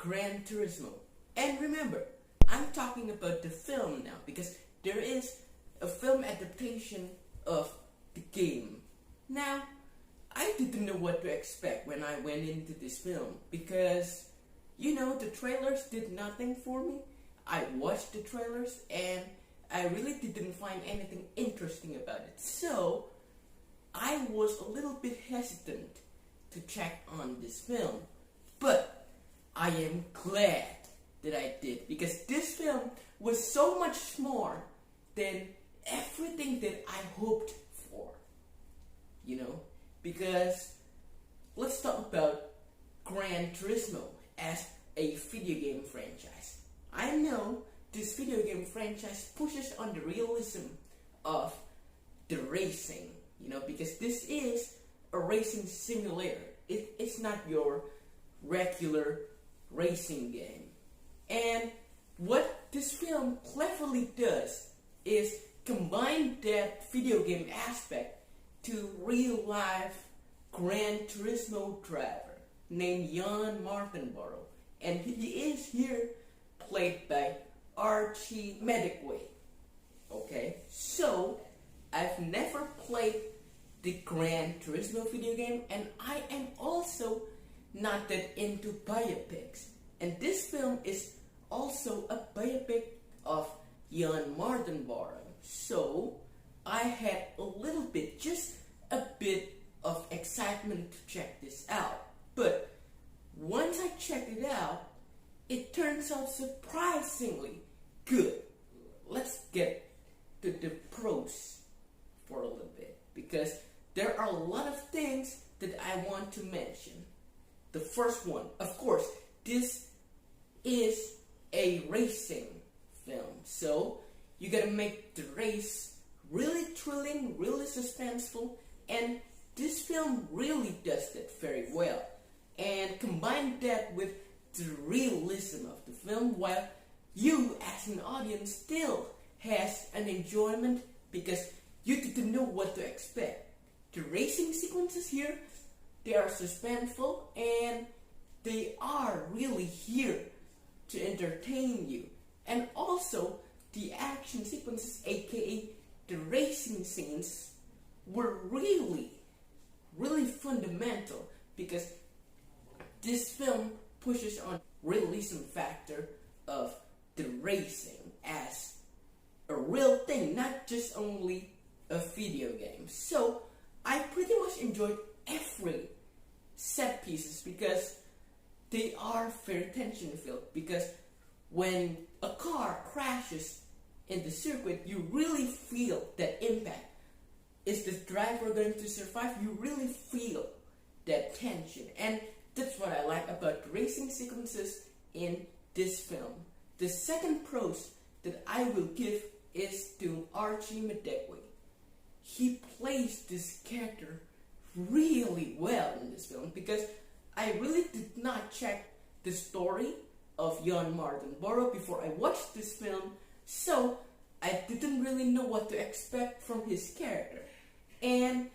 Gran Turismo. And remember, I'm talking about the film now because there is a film adaptation of the game. Now, I didn't know what to expect when I went into this film because, the trailers did nothing for me. I watched the trailers and I really didn't find anything interesting about it. So, I was a little bit hesitant to check on this film. But I am glad that I did because this film was so much more than everything that I hoped for. Because let's talk about Gran Turismo as a video game franchise. I know this video game franchise pushes on the realism of the racing, because this is a racing simulator. It's not your regular racing game. And what this film cleverly does is combine that video game aspect to real life Gran Turismo driver named Jann Mardenborough. And he is here played by Archie Madekwe. Okay, so I've never played the Gran Turismo video game, and I am also not that into biopics. And this film is also a biopic of Jann Mardenborough. So I had just a bit of excitement to check this out. But once I checked it out, it turns out surprisingly good. Let's get to the pros for a little bit, because there are a lot of things that I want to mention. The first one, of course, this is a racing film, so you gotta make the race really thrilling, really suspenseful, and this film really does that very well. And combine that with the realism of the film, while you as an audience still has an enjoyment because you didn't know what to expect. The racing sequences here, they are suspenseful and they are really here to entertain you. And also, the action sequences, aka the racing scenes, were really fundamental because this film pushes on realism factor of the racing as a real thing, not just only a video game. So I pretty much enjoyed every set pieces because they are very tension filled. Because when a car crashes in the circuit, you really feel that impact. Is the driver going to survive? You really feel that tension. And that's what I like about the racing sequences in this film. The second pros that I will give is to Archie Madekwe. He plays this character really well in this film because I really did not check the story of Jann Mardenborough before I watched this film, so I didn't really know what to expect from his character. And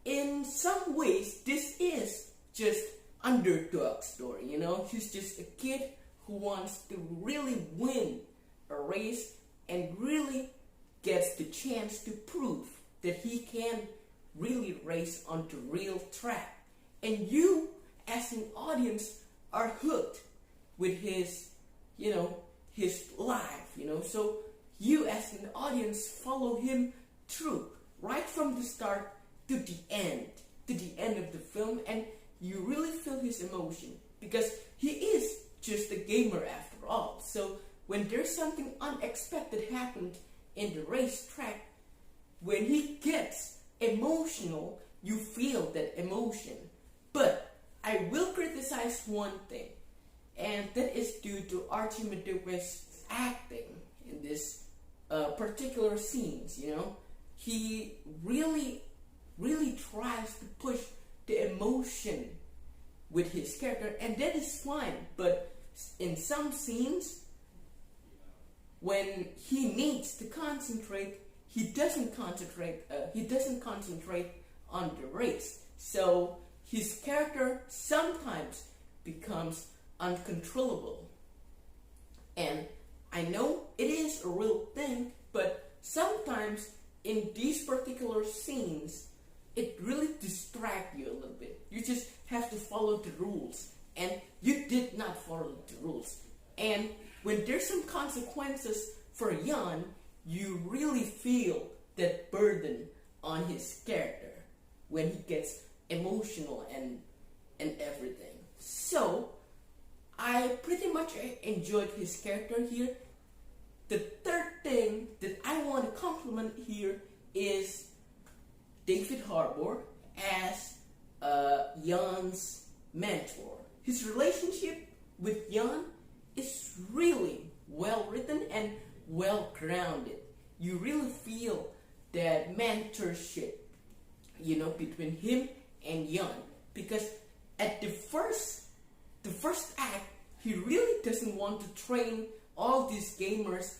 in some ways, this is just underdog story, He's just a kid who wants to really win a race and really gets the chance to prove that he can really race on the real track. And you, as an audience, are hooked with his life, So you, as an audience, follow him through, right from the start to the end of the film, and you really feel his emotion because he is just a gamer after all. So when there's something unexpected happened in the racetrack, when he gets emotional, you feel that emotion. But I will criticize one thing, and that is due to Archie Madekwe's acting in this particular scenes. He really tries to push the emotion with his character, and that is fine. But in some scenes, when he needs to concentrate, he doesn't concentrate on the race. So his character sometimes becomes uncontrollable. And I know it is a real thing, but sometimes in these particular scenes, it really distracts you a little bit. You just have to follow the rules, and you did not follow the rules. And when there's some consequences for Jann, you really feel that burden on his character when he gets emotional and everything. So I pretty much enjoyed his character here. The third thing that I want to compliment here is David Harbour as Jann's mentor. His relationship with Jann is really well written and well grounded. You really feel that mentorship, between him and Jann, because at the first act, he really doesn't want to train all these gamers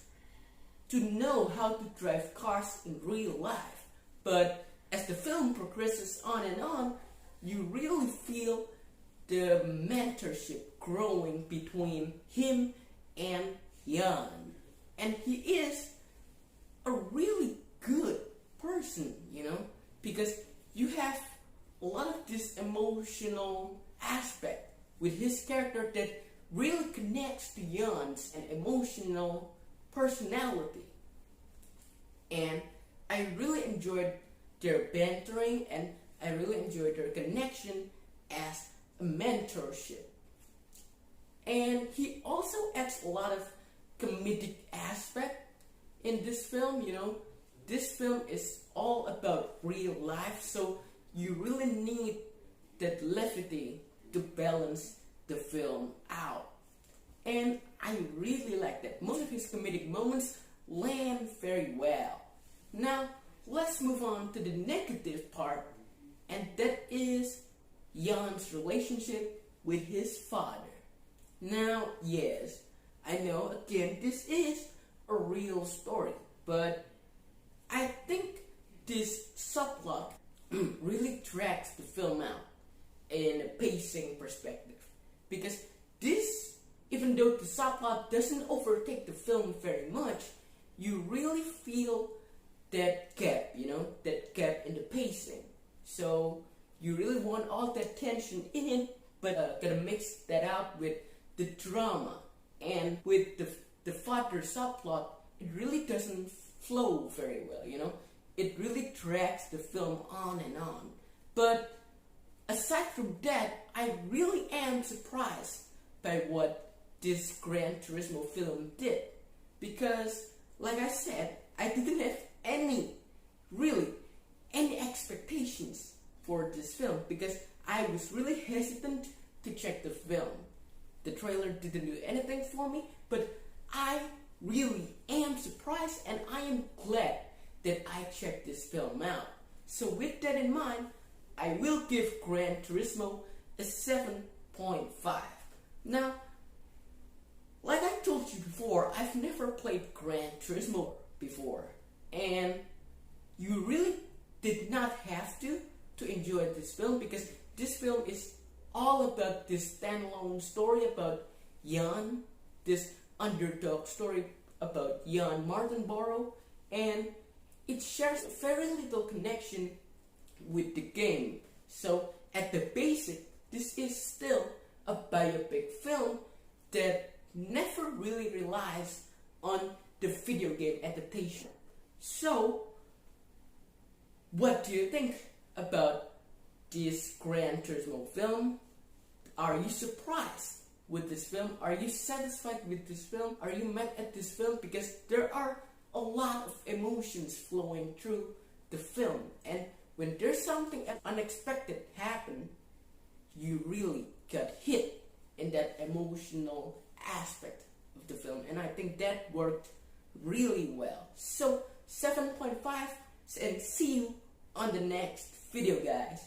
to know how to drive cars in real life. But as the film progresses on and on, you really feel the mentorship growing between him and Jann. And he is a really good person, because you have a lot of this emotional aspect with his character that really connects to Jann's and emotional personality. And I really enjoyed their bantering, and I really enjoyed their connection as a mentorship. And he also adds a lot of comedic aspect in this film. This film is all about real life, so you really need that levity to balance the film out. And I really like that. Most of his comedic moments land very well. Now, let's move on to the negative part, and that is Jann's relationship with his father. Now, yes, I know, again, this is a real story, but I think this subplot really drags the film out in a pacing perspective. Because this, even though the subplot doesn't overtake the film very much, you really feel that gap, that gap in the pacing. So you really want all that tension in it, but gotta mix that out with the drama. And with the father subplot, it really doesn't flow very well, It really drags the film on and on. But aside from that, I really am surprised by what this Gran Turismo film did. Because, like I said, I didn't have any expectations for this film, because I was really hesitant to check the film. The trailer didn't do anything for me, but I really am surprised, and I am glad that I checked this film out. So with that in mind, I will give Gran Turismo a 7.5. Now, like I told you before, I've never played Gran Turismo before, and you really did not have to enjoy this film, because this film is all about this standalone story about Jann, this underdog story about Jann Mardenborough, and it shares very little connection with the game. So at the basic, this is still a biopic film that never really relies on the video game adaptation. So what do you think about this Gran Turismo film? Are you surprised with this film? Are you satisfied with this film? Are you mad at this film? Because there are a lot of emotions flowing through the film, and when there's something unexpected happen, you really got hit in that emotional aspect of the film, and I think that worked really well. So 7.5, and see you on the next video, guys.